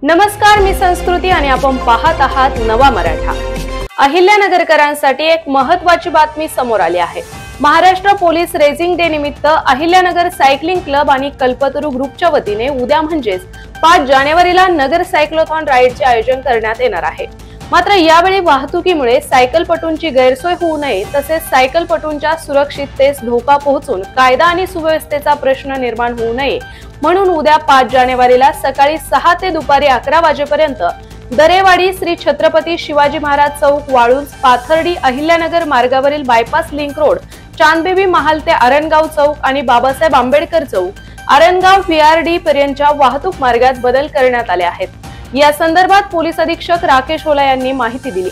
नमस्कार, मी संस्कृती आणि आपण पाहत आहात नवा मराठा। अहिल्यानगरकरांसाठी एक महत्त्वाची बातमी समोर आली आहे। महाराष्ट्र पोलीस रेसिंग डे निमित्त अहिल्यानगर सायकलिंग क्लब आणि कल्पतरू ग्रुपच्या वतीने उद्या म्हणजेच 5 जानेवारीला नगर सायक्लोथॉन राईडचे आयोजन करण्यात येणार आहे। मात्र यावेळी वाहतुकीमुळे सायकलपटूंची गैरसोय होऊ नये तसेच सायकलपटूंच्या सुरक्षिततेस धोका पोहोचून कायदा आणि सुव्यवस्थेचा प्रश्न निर्माण होऊ नये म्हणून उद्या 5 जानेवारीला सकाळी 6 ते दुपारी 11 वाजेपर्यंत दरेवाडी श्री छत्रपती शिवाजी महाराज चौक, वाळुंज, पाथर्डी, अहिल्यानगर मार्गावरील बायपास लिंक रोड, चांदबेबी महाल ते आरणगाव चौक आणि बाबासाहेब आंबेडकर चौक, आरणगाव VRD पर्यंतच्या वाहतूक मार्गात बदल करण्यात आले आहेत। या संदर्भात पोलीस अधीक्षक राकेश ओला यांनी माहिती दिली।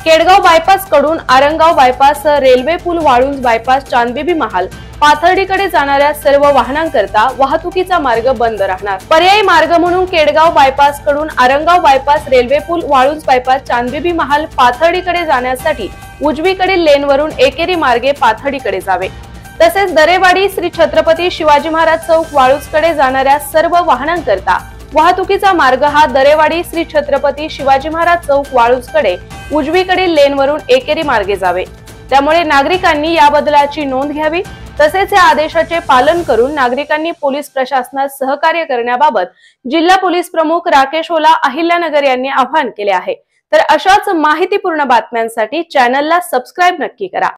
केडगाव बायपास कडून आरणगाव बायपास, रेल्वे पूल, वाळुंज बायपास, चांदबेबी महाल, पाथर्डीकडे जाणाऱ्या सर्व वाहनांकरता वाहतुकीचा मार्ग बंद राहणार। पर्यायी मार्ग म्हणून केडगाव बायपास कडून आरणगाव बायपास, रेल्वे पूल, वाळुंज बायपास, चांदबेबी महाल, पाथर्डीकडे जाण्यासाठी उजवीकडील लेनवरून एकेरी मार्गे पाथर्डीकडे जावे। तसेच दरेवाडी श्री छत्रपती शिवाजी महाराज चौक, वाळुंजकडे जाणाऱ्या सर्व वाहनांकरता वाहतुकीचा मार्ग हा दरेवाडी श्री छत्रपती शिवाजी महाराज चौक, वाळुंजकडे उजवीकडील लेनवरून एकेरी मार्गे जावे। त्यामुळे नागरिकांनी या बदलाची नोंद घ्यावी। तसेच या आदेशाचे पालन करून नागरिकांनी पोलीस प्रशासनास सहकार्य करण्याबाबत जिल्हा पोलीस प्रमुख राकेश ओला, अहिल्यानगर यांनी आवाहन केले आहे। तर अशाच माहितीपूर्ण बातम्यांसाठी चॅनलला सबस्क्राइब नक्की करा।